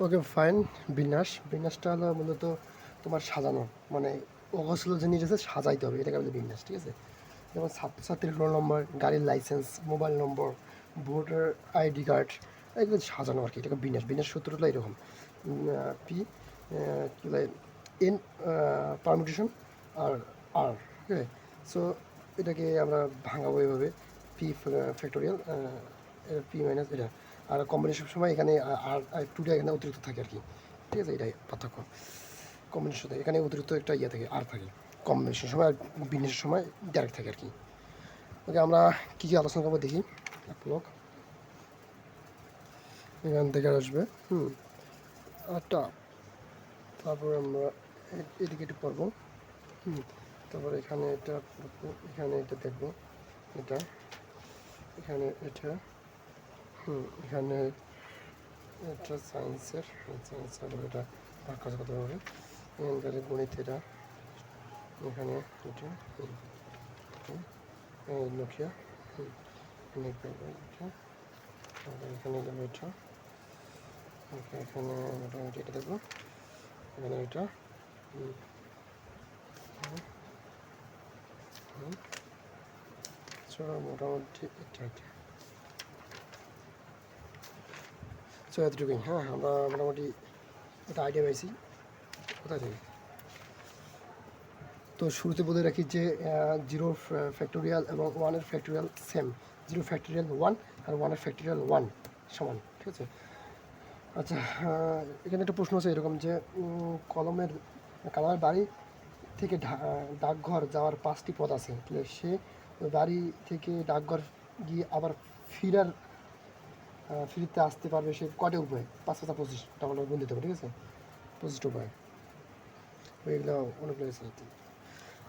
Okay fine. বিন্যাসটা হলো মূলত তোমার সাজানো, মানে অগোছালো জিনিস আছে সাজাইতে হবে, এটাকে বলে বিন্যাস। ঠিক আছে, যেমন ছাত্রছাত্রীর রোল নম্বর, গাড়ির লাইসেন্স, মোবাইল নম্বর, ভোটার আইডি কার্ড, এগুলো সাজানো আর কি, এটাকে বিন্যাস। বিন্যাস সূত্রটা এরকম পি কী বলে এন পারমিটেশন আর আর, ঠিক আছে। সো এটাকে আমরা ভাঙাবো এভাবে, পি ফ্যাক্টোরিয়াল পি মাইনাস এটা, আর কম্বিনেশন সময় এখানে আর টুটা এখানে অতিরিক্ত থাকে আর কি। ঠিক আছে, এটাই পার্থক্য। কম্বিনেশন থাকে এখানে অতিরিক্ত একটা ইয়ে থাকে, আর থাকে কম্বিনেশন সময়, আর বিন্যাসের সময় ডাইরেক্ট থাকে আর কি। ওকে, আমরা কী কী আলোচনা করবো দেখি। এক ব্লক এখান থেকে আসবে, আটটা, তারপরে আমরা এদিকে একটু পড়বো, তারপরে এখানে এটা পড়বো, এখানে এটা দেখবো, এটা এখানে এটা, এখানে এটা সায়েন্সের এটা কাজ করতে হবে। এখানকার গণিত এটা, এখানে এটা নোকিয়া, এটা এখানে যাবো, এটা এখানে মোটামুটি এটা দেখবো, এখানে এটা মোটামুটি এটা এতটুকুই। হ্যাঁ, আমরা মোটামুটি একটা আইডিয়া পেয়েছি কোথায় থেকে। তো শুরুতে বলে রাখি যে জিরো ফ্যাক্টোরিয়াল এবং ওয়ানের factorial same. Zero factorial one আর ওয়ানের ফ্যাক্টোরিয়াল ওয়ান সমান। ঠিক আছে। আচ্ছা, এখানে একটা প্রশ্ন আছে এরকম যে কলমের বাড়ি থেকে ডাকঘর যাওয়ার 5টি পথ আছে, তাহলে সে ওই বাড়ি থেকে ডাকঘর গিয়ে আবার ফিরতে আসতে পারবে সে কয়টা উপায়? 5 5 25 ডাবল গুণ দিতে হবে। ঠিক আছে, 25টা উপায়, এগুলো অনেকগুলো আছে।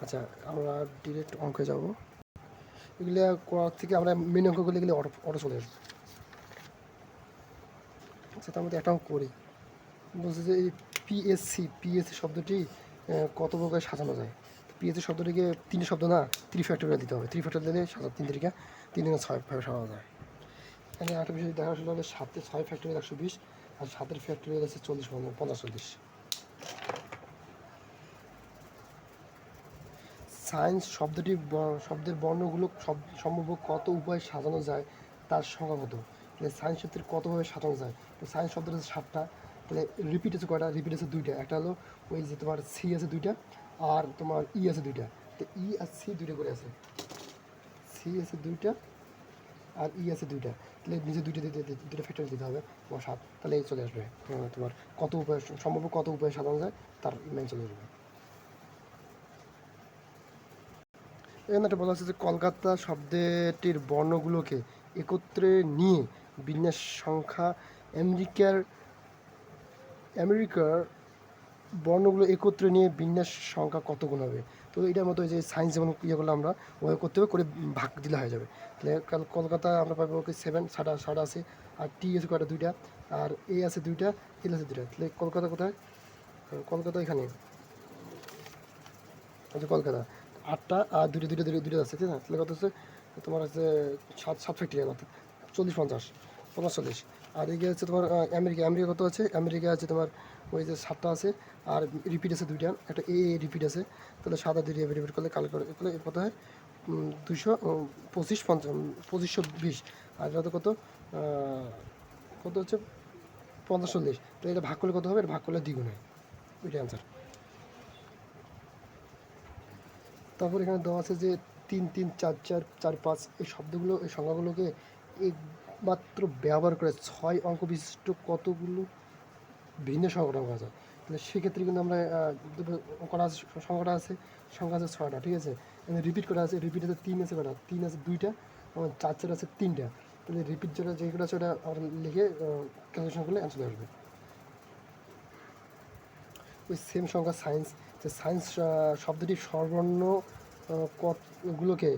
আচ্ছা, আমরা ডিরেক্ট অঙ্কে যাব। এগুলো করার থেকে আমরা মেন অঙ্কগুলো এগুলো অটো চলে আসবে। আচ্ছা, তার মধ্যে একটা অঙ্ক করি। বলছে যে এই পিএসসি শব্দটি কত প্রকার সাজানো যায়? পিএসসি শব্দটিকে 3 শব্দ না, 3 ফ্যাক্টোরিয়াল দিতে হবে। 3 ফ্যাক্টোরিয়াল দিলে 3 তিরিকা 3 দিনে 6 ভাবে সাজানো যায়। এখানে একটা বিষয় দেখা আসলে হলে 7 6 ফ্যাক্টোরিয়াল 120, আর 7 ফ্যাক্টোরিয়াল আছে 40 50 40। সায়েন্স শব্দের বর্ণগুলো সম্ভব কত উপায়ে সাজানো যায় তার সংখ্যা কত? তাহলে সায়েন্স শব্দের কতভাবে সাজানো যায়? তো সায়েন্স শব্দের আছে 7টা, তাহলে রিপিট আছে কয়টা? রিপিট আছে 2টা। একটা হলো ওই যে তোমার সি আছে 2টা, আর তোমার ই আছে 2টা। তো ই আর সি 2টা করে আছে, সি আছে 2টা আর ই আছে 2টা, তাহলে নিজে 2টা ফ্যাক্টর দিতে হবে, তোমার 7। তাহলে এই চলে আসবে তোমার কত উপায় সম্ভব, কত উপায়ে সাজানো যায় তার মেন চলে আসবে। এখানে একটা বলা আছে যে কলকাতা শব্দটির বর্ণগুলোকে একত্রে নিয়ে বিন্যাস সংখ্যা আমেরিকার আমেরিকার বর্ণগুলো একত্রে নিয়ে বিন্যাস সংখ্যা কত গুণ হবে? তো এটার মতো যে সায়েন্স যেমন ইয়ে করলে আমরা ওভাবে করতে হবে, করে ভাগ দিলে হয়ে যাবে। তাহলে কলকাতা আমরা পাবো ওকে 7, সাড়া আছে, আর টি আছে কয়টা? 2টা, আর এ আছে 2টা, এল আছে 2টা। তাহলে কলকাতা কোথায়? কলকাতা এখানে আচ্ছা, কলকাতা 8টা, আর 2টা আছে, ঠিক আছে। তাহলে কত হচ্ছে তোমার? হচ্ছে 7 ফ্যাক্টরিয়াল, অর্থাৎ 40 50 50 40। আর এদিকে হচ্ছে তোমার আমেরিকা কত আছে? আমেরিকা আছে তোমার ওই যে 7টা আছে, আর রিপিট আছে 2টা, একটা রিপিট আছে। তাহলে 7 আর 2 রিপিট করলে করলে কত হয়? 225 2520। আর এটা তো কত কত হচ্ছে? 50 40। তো এটা ভাগ করলে কত হবে? এটা ভাগ করলে দ্বিগুণ হয়, ওইটা অ্যান্সার। তারপর এখানে দেওয়া আছে যে 3 3 4 4 4 5, এই শব্দগুলো, এই সংখ্যাগুলোকে একমাত্র ব্যবহার করে 6 অঙ্ক বিশিষ্ট কতগুলো ভিন্ন সংখ্যা রাখা যায়? তাহলে সেক্ষেত্রে কিন্তু আমরা করা আছে, সংখ্যা আছে 6টা। ঠিক আছে, এখানে রিপিট করা আছে, রিপিট আছে 3 আছে কটা? 3 আছে 2টা, এবং 4 4 আছে 3টা। তাহলে রিপিট যেগুলো আছে ওটা আমরা লিখে ক্যালকুলেশন করলে অ্যান্সার আসবে। ওই সেম সংখ্যা সায়েন্স, যে সায়েন্স শব্দটি স্বরবর্ণ গুলোকে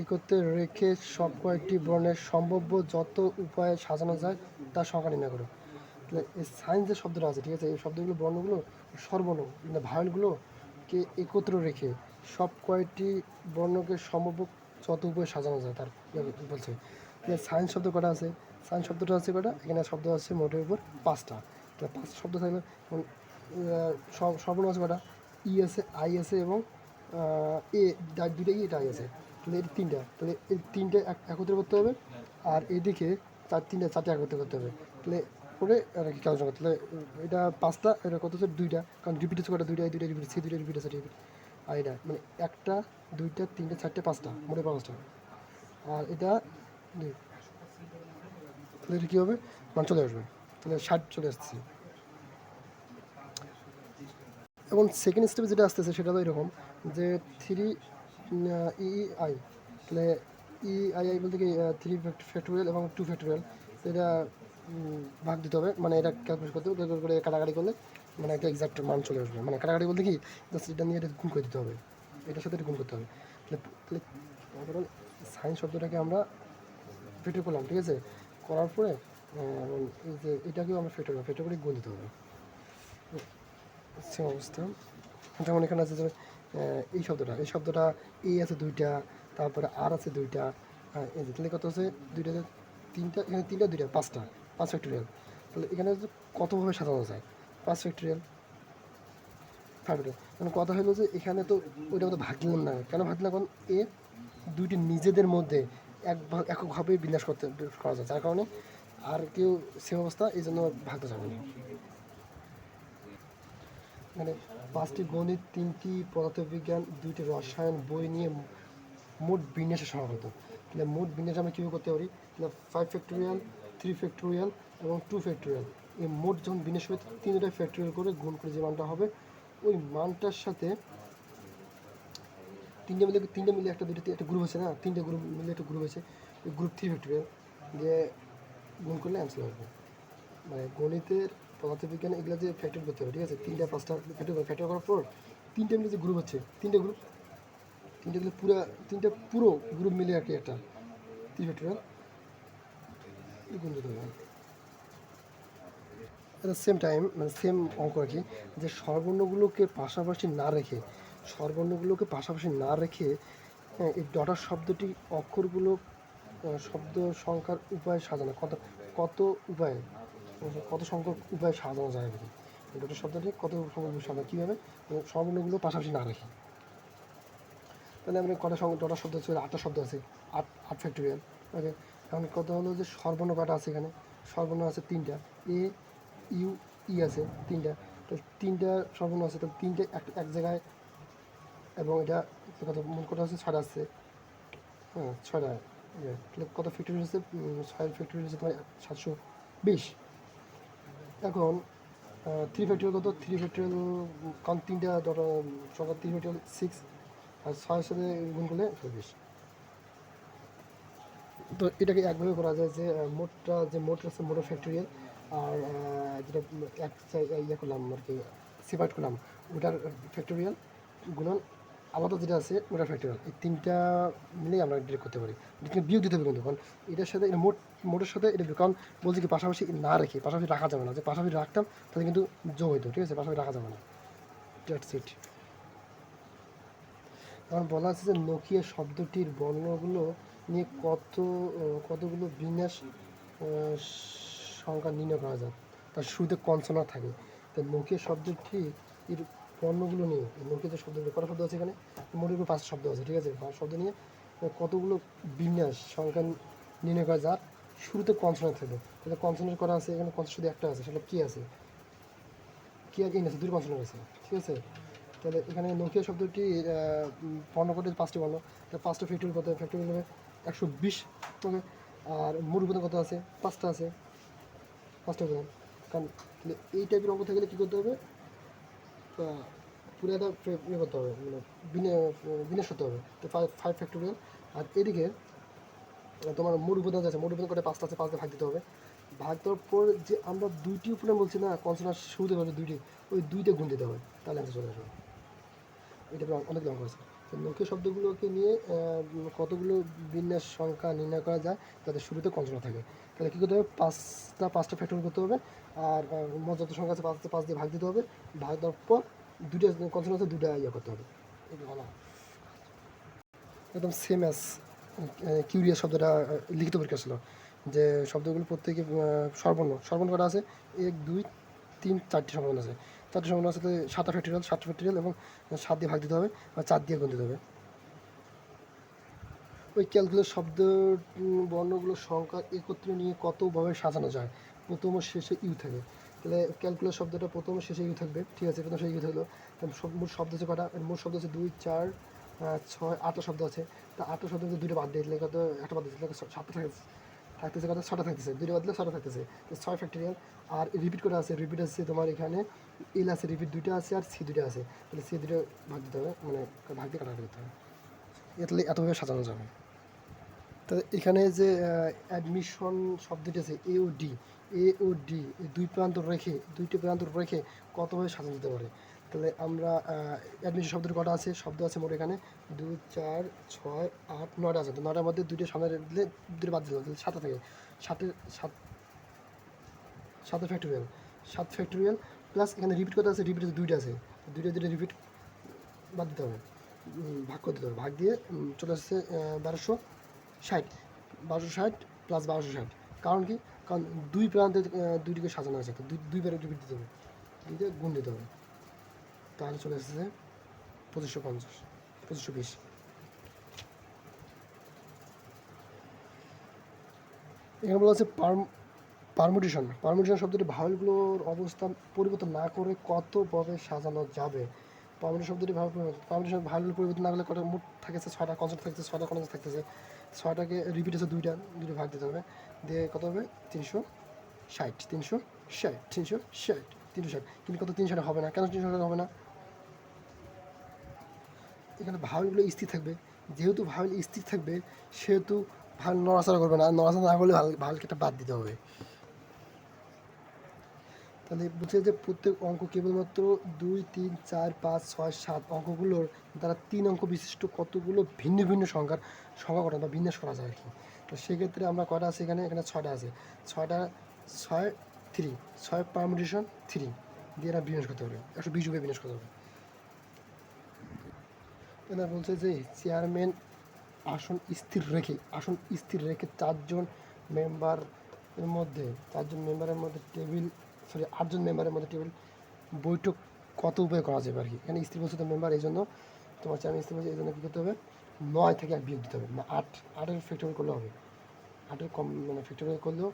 একত্রে রেখে সব কয়েকটি বর্ণের সম্ভাব্য যত উপায়ে সাজানো যায় তার সংখ্যা নির্ণয় করো। তাহলে এই সায়েন্স যে শব্দটা আছে, ঠিক আছে, এই শব্দগুলো বর্ণগুলো স্বরবর্ণ মানে ভায়োলগুলোকে একত্র রেখে সব কয়টি বর্ণকে সম্ভাব্য যত উপায়ে সাজানো যায় তার বলছে। সায়েন্স শব্দ কটা আছে? সায়েন্স শব্দটা আছে কটা? এখানে শব্দ আছে মোটের উপর 5টা। তাহলে 5 শব্দ থাকলে সর্বর্ণ আছে কটা, ই আছে, আই আছে এবং এ, দুইটা ই, এটা আই আছে, তাহলে এর তিনটা, তাহলে এই তিনটে একত্রে করতে হবে, আর এদিকে চারটে একত্রে করতে হবে, তাহলে করে আর কি কাজ করতে, তাহলে এটা 5টা, এটা কত হচ্ছে 2টা, কারণ রিপিট হচ্ছে কটা, দুইটা রিপিট, সেই 2টা রিপিট আছে রিপিট, আর এটা মানে 1টা 2টা 3টে 4টে 5টা, মোটে 5টা, আর এটা 2, তাহলে এটা কী হবে, মান চলে আসবে, তাহলে 60 চলে আসছে। এবং সেকেন্ড স্টেপে যেটা আসতেছে সেটা তো এরকম যে 3 আই, তাহলে আই বলতে কি 3 ফ্যাক্টোরিয়াল এবং 2 ফ্যাক্টোরিয়াল, এটা ভাগ দিতে হবে, মানে এটা ক্যালকুলেট করতে হবে, ক্যালকুলেট করে কাটাকাটি করলে মানে একটা এক্সাক্ট মান চলে আসবে, মানে কাটাকাটি বলতে কি জাস্ট এটা নিয়ে এটা গুণ করে দিতে হবে, এটার সাথে এটা গুণ করতে হবে, তাহলে ধরুন সাইন শব্দটাকে আমরা ফেটে করলাম, ঠিক আছে, করার পরে এবং এই যে এটাকেও আমরা ফেটে করে গুণ দিতে হবে, সেম অবস্থা। যেমন এখানে আছে যে এই শব্দটা এ আছে 2টা, তারপরে আর আছে 2টা, এই যে তাহলে কত আছে 2টাতে 3টা, এখানে 3টা 2টা 5টা, 5 ফ্যাক্টোরিয়াল, তাহলে এখানে কতভাবে সাজানো যায়, 5 ফ্যাক্টোরিয়াল 5 ফ্যাক্টোরিয়াল, মানে কথা হলো যে এখানে তো ওইটা মতো ভাগ দিলাম না, কেন ভাগ দিলাম, কারণ এ দুইটি নিজেদের মধ্যে এককভাবে বিন্যাস করা যায়, যার কারণে আর কেউ সে অবস্থা, এই জন্য ভাগতে যাবে না। মানে 5টি গণিত, 3টি পদার্থবিজ্ঞান, 2টি রসায়ন বই নিয়ে মোট বিন্যাসের সমাগত, তাহলে মোট বিন্যাস আমরা কীভাবে করতে পারি, তাহলে 5 ফ্যাক্টোরিয়াল, 3 ফ্যাক্টোরিয়াল এবং 2 ফ্যাক্টোরিয়াল, এই মোট যখন বিন্যাস হবে 3টা ফ্যাক্টোরিয়াল করে গুণ করে যে মানটা হবে, ওই মানটার সাথে 3টা মিলে একটা গ্রুপ আছে না, 3টে গ্রুপ মিলে একটা গ্রুপ আছে, ওই গ্রুপ 3 ফ্যাক্টোরিয়াল দিয়ে গুণ করলে অ্যান্সার হবে। মানে গণিতের, পদার্থবিজ্ঞানে এগুলো যে ফ্যাক্টর করতে হবে, ঠিক আছে, 3টা 5টা ফ্যাক্টর করার পর 3টে মিলে যে গ্রুপ হচ্ছে, 3টে পুরো গ্রুপ মিলে আর কি একটা 3 ফ্যাক্টোরিয়াল গুণ দিতে হবে। অ্যাট দ্য সেম টাইম, মানে সেম অঙ্ক আর কি, যে স্বরবর্ণগুলোকে পাশাপাশি না রেখে এই ডটার শব্দটি অক্ষরগুলো শব্দ সংখ্যার উপায়ে সাজানো, কত উপায়ে, কত সংখ্যক উপায়ে সাজানো যায় আর কি, ডটার শব্দটি কত সংখ্যক সাজানো কীভাবে, স্বরবর্ণগুলো পাশাপাশি না রেখে, তাহলে আমরা ডটার শব্দ আছে, 8টা শব্দ আছে, 8 ফ্যাক্টোরিয়াল, ওকে। এখন কথা হলো যে স্বরবর্ণ কটা আছে এখানে, স্বরবর্ণ আছে 3টা, এ ইউ ই আছে 3টা, তাহলে 3টা স্বরবর্ণ আছে, তাহলে 3টে এক জায়গায়, এবং এটা কত মূল কটা আছে, 6টা আছে, হ্যাঁ 6টা, তাহলে কত ফ্যাক্টোরিয়াল আছে, 6 ফ্যাক্টোরিয়াল আছে তোমার 720। এখন 3 ফ্যাক্টোরিয়াল কত, 3 ফ্যাক্টোরিয়াল, কারণ 3টা ডটা সংখ্যা 3 ফ্যাক্টোরিয়াল 6, আর 6 সাথে গুণ করলে 24। তো এটাকে একভাবে করা যায় যে মোট আছে মোটর ফ্যাক্টোরিয়াল, আর যেটা ইয়ে করলাম আর কি, সেপারেট করলাম ওটার ফ্যাক্টোরিয়াল গুণন আলাদা যেটা আছে ওটার ফ্যাক্টোরিয়াল, এই 3টা মিলেই আমরা ডিরেক্ট করতে পারি, কিন্তু বিয়োগ দিতে হবে কিন্তু, কারণ এটার সাথে এটা মোটের সাথে এটা, কারণ বলছি কি পাশাপাশি না রেখে, পাশাপাশি রাখা যাবে না, যে পাশাপাশি রাখতাম তাহলে কিন্তু যোগ হইতো, ঠিক আছে, পাশাপাশি রাখা যাবে না, দ্যাটস ইট। কারণ বলা আছে যে নোকিয়া শব্দটির বর্ণগুলো নিয়ে কতগুলো বিন্যাস সংখ্যা নির্ণয় করা যায়, তার শুরুতে কনসোনান্ট থাকে, তাই নোকিয়া শব্দটি এর বর্ণগুলো নিয়ে, নোকিয়া যে শব্দগুলো কটা শব্দ আছে এখানে, মোটের উপর 5 শব্দ আছে, ঠিক আছে, 5 শব্দ নিয়ে কতগুলো বিন্যাস সংখ্যা নির্ণয় করা যার শুরুতে কনসোনান্ট থাকবে, তাহলে কনসোনান্ট করা আছে এখানে, কনসোনান্ট শুধু একটা আছে, সেটা কী আছে, কী আর ইন আছে, 2 কনসোনান্ট আছে, ঠিক আছে। তাহলে এখানে নোকিয়া শব্দটি বর্ণ করতে 5টি বর্ণ, তাহলে 5টা ফ্যাক্টরি কত, ফ্যাক্টরি হবে 120, ওকে। আর মোট উপাদান কত আছে, 5টা আছে, 5টা উপাদান, কারণ এই টাইপের অঙ্ক থাকলে কী করতে হবে, পুরো একটা ইয়ে করতে হবে, মানে বিন্যাস করতে হবে, তো 5 ফ্যাক্টোরিয়াল, আর এদিকে তোমার মোট উপাদান আছে, মোট উপাদান করে 5টা আছে, 5 দিয়ে ভাগ দিতে হবে, ভাগ দেওয়ার পর যে আমরা 2টি উপাদান বলছি না, কনসোনান্ট শুরুতে হবে 2টি, ওই 2টা গুণ দিতে হবে, তাহলে অ্যান্সার চলে আসবে। এটা অনেক অঙ্ক আছে। তো নোকিয়া শব্দগুলোকে নিয়ে কতগুলো বিন্যাস সংখ্যা নির্ণয় করা যায় যাতে শুরুতে কনসোনান্ট থাকে, তাহলে কী করতে হবে, 5টা ফ্যাক্টর করতে হবে, আর মোট যত সংখ্যা আছে 5 দিয়ে ভাগ দিতে হবে, ভাগ দেওয়ার পর 2টা কনসোনান্ট আছে, 2টা ইয়ে করতে হবে, এটা ভালো একদম সেম অ্যাজ কিউরিয়াস শব্দটা লিখিত পরীক্ষা ছিল, যে শব্দগুলো প্রত্যেকে স্বরবর্ণ করা আছে 1 2 চারটি সম্ভাবনা আছে। চারটি সম্ভাবনা আছে, 7টা ফ্যাক্টরিয়াল, 7টা ফ্যাক্টরিয়াল এবং 7 দিয়ে ভাগ দিতে হবে আর 4 দিয়ে গুণ দিতে হবে। ওই ক্যালকুলেট শব্দ বর্ণগুলো সংখ্যা একত্রে নিয়ে কতভাবে সাজানো যায়, প্রথম ও শেষে ইউ থাকে। তাহলে ক্যালকুলেট শব্দটা প্রথম ও শেষে ইউ থাকবে, ঠিক আছে, প্রথম শেষে ইউ থাকলো। মোট শব্দ হচ্ছে কটা? মোট শব্দ হচ্ছে 2, 4, 6, 8টা শব্দ আছে। তা 8টা শব্দ মধ্যে 2টা বাদ দিয়ে দিলে কত? একটা বাদ দিলে 7টা থাকতেছে কত? 6টা থাকতেছে, 2টা বাদ দিলে 6টা থাকতেছে, 6 ফ্যাক্টরিয়াল। আর রিপিট করা আছে, রিপিট আছে তোমার এখানে এল আছে, রিপিট 2টা আছে আর সি 2টা আছে। তাহলে সি 2টা ভাগ দিতে হবে, মানে ভাগ দিয়ে কাটাকাটি করতে হবে। তাহলে এতভাবে সাজানো যাবে। তো এখানে যে অ্যাডমিশন শব্দটি আছে এ ও ডি, এই দুইটি প্রান্ত রেখে কতভাবে সাজানো যেতে পারে? তাহলে আমরা অ্যাডমিশন শব্দের কটা আছে? শব্দ আছে মোট এখানে 2, 4, 6, 8, 9টা আছে। তো 9টার মধ্যে 2টা সামনে দিলে 2টা বাদ দিল, তাহলে 7টা থাকে। সাতে ফ্যাক্টরিয়াল, 7 ফ্যাক্টরিয়াল প্লাস এখানে রিপিট কত আছে? রিপিট 2টা আছে, 2টা রিপিট বাদ দিতে হবে, ভাগ করে দিতে হবে। ভাগ দিয়ে চলে আসছে 1260, 1260 প্লাস 1260। কারণ কি? কারণ দুই প্রান্তে দুইটিকে সাজানো আছে, তো দুইবারে রিপিট দিতে হবে, দুইতে গুণ দিতে হবে। তাহলে চলে এসেছে 2550, 2520। এখানে বলা আছে পারমুটেশন শব্দটি ভাওয়েলগুলোর অবস্থান পরিবর্তন না করে কতভাবে সাজানো যাবে? পারমুটেশন ভাওয়েলগুলো পরিবর্তন না করলে কত? মোট থাকতেছে 6টা কনসেপ্ট, থাকতেছে 6টা কনসেপ্ট থাকতেছে। 6টাকে রিপিট আছে 2টা ভাগ দিতে হবে, দিয়ে কত হবে? 360, 360, 360, 360। কিন্তু কত? 360 হবে না, কেন 360 হবে না? এখানে ভাওয়েলগুলো স্থির থাকবে, যেহেতু ভাওয়েল স্থির থাকবে সেহেতু ভাওয়েল নড়াচড়া করবে না, নড়াচড়া না করলে ভাওয়েলকে একটা বাদ দিতে হবে। তাহলে বুঝছে যে প্রত্যেক অঙ্ক কেবলমাত্র 2, 3, 4, 5, 6, 7 অঙ্কগুলোর দ্বারা 3 অঙ্ক বিশিষ্ট কতগুলো ভিন্ন ভিন্ন সংখ্যা গঠন বা বিন্যাস করা যায় আর কি। তো সেক্ষেত্রে আমরা কটা আছে এখানে? 6টা আছে। 6টা, 6, 3, 6 পারমুটেশন 3 দিয়ে এরা বিন্যাস করতে হবে, 120 রূপে বিন্যাস করতে হবে। এরা বলছে যে চেয়ারম্যান আসন স্থির রেখে 4জন মেম্বারের মধ্যে 8জন মেম্বারের মধ্যে টেবিল বৈঠক কত উপায় করা যাবে আর কি। এখানে স্থির বলছে তো মেম্বার, এই জন্য তোমার চেয়ারম্যান স্থির বলছে, এই জন্য কী করতে হবে? 9 থেকে 1 বিয়োগ দিতে হবে, মানে 8 ফ্যাক্টরিয়াল করলে হবে, 8 মানে ফ্যাক্টরিয়াল করলেও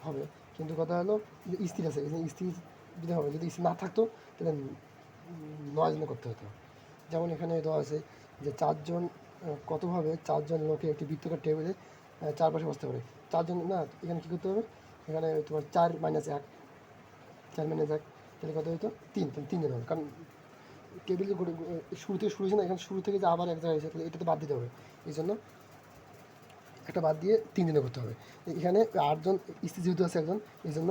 হবে। কিন্তু কথা হলো স্থির আছে, এই জন্য স্থির দিতে হবে। যদি স্থির না থাকতো তাহলে 9 জনে করতে হতো। যেমন এখানে দেওয়া আছে যে 4জন কতভাবে 4জন লোকে একটি বৃত্তাকার টেবিলে চারপাশে বসতে পারে। 4জন না, এখানে কী করতে হবে? এখানে তোমার 4 - 1, 4 - 1, তাহলে কত হতো? 3, তাহলে 3 জন হবে। কারণ টেবিল শুরু থেকে শুরু হয়েছে না, এখানে শুরু থেকে যে আবার এক জায়গায় হয়েছে, তাহলে এটাতে বাদ দিতে হবে। এই জন্য একটা বাদ দিয়ে 3 জনে করতে হবে। এখানে 8জন স্থির যেহেতু আছে একজন, এই জন্য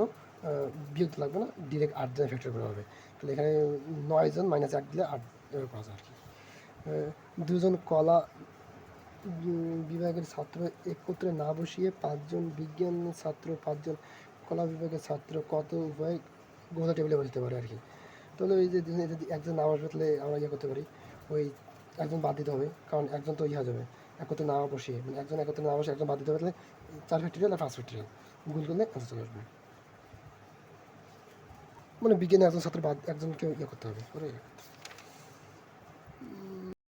বিয়োগ লাগবে না, ডিরেক্ট 8 জনে ফ্যাক্টর করা হবে। তাহলে এখানে 9 জন - 1 দিলে 8 এভাবে করা যায় আর কি। 2জন কলা বিভাগের ছাত্র একত্রে না বসিয়ে 5জন বিজ্ঞান ছাত্র, 5জন কলা বিভাগের ছাত্র কত উভয় গোদা টেবিলে বসতে পারে আর কি। তাহলে ওই যে যদি একজন না বসবে তাহলে আমরা ইয়ে করতে পারি, ওই একজন বাদ দিতে হবে, কারণ একজন তো ইয়ে হয়ে যাবে একত্রে না বসিয়ে, মানে একজন একত্রে না বসে একজন বাদ দিতে হবে, তাহলে 4 ফ্যাক্টরিয়াল আর 5 ফ্যাক্টরিয়াল গুণ করলে অ্যান্সার চলে আসবে। মানে বিজ্ঞানে একজন ছাত্র বাদ একজনকে ইয়ে করতে হবে করে